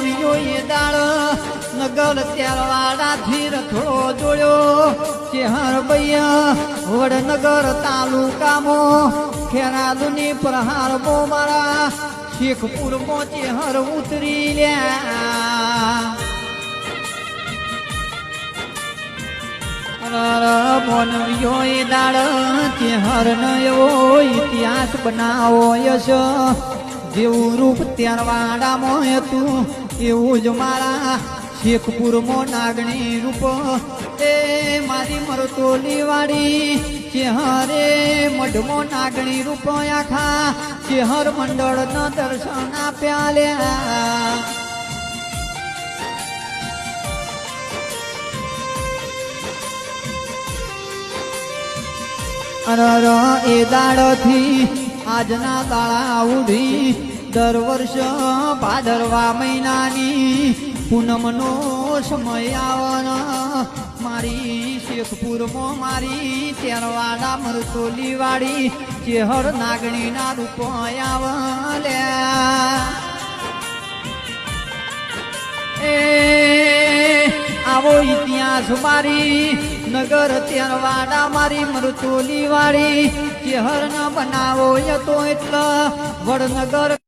આવ્યો એ દાળ નગર ત્યારવાડા થી રથડો જોડ્યો ચેહર બૈયા વડનગર તાલુકામાં ખેરાલુની પ્રહાર બો મારા શેખપુર માં ચેહર ઉતરી લ્યા મોનવ્યો એ દાળ ચેહર ન એવો ઇતિહાસ બનાવો યશ જેવું રૂપ ત્યારવાડામાં હતું એવું જ મારા શેખપુરમાં નાગણી રૂપ એ મારી મરતોલી વાળી ચેહરે મઢમો નાગણી રૂપ આખા ચેહર મંડળ ન દર્શન આપ્યા લ્યા અરર એ દાડથી આજના દાડા ઉધી દર વર્ષ ભાદરવા મહિનાની પૂનમનો સમય આવવાનો મારી શેખપુરમાં મારી ત્યારવાડા મરતોલી વાળી ચેહર નાગણીના રૂપ આવલ્યા એ આવો ઇતિહાસ મારી નગર ત્યારવાડા મારી મરતોલી વાળી ચેહર ન બનાવો યતો એટલે વડનગર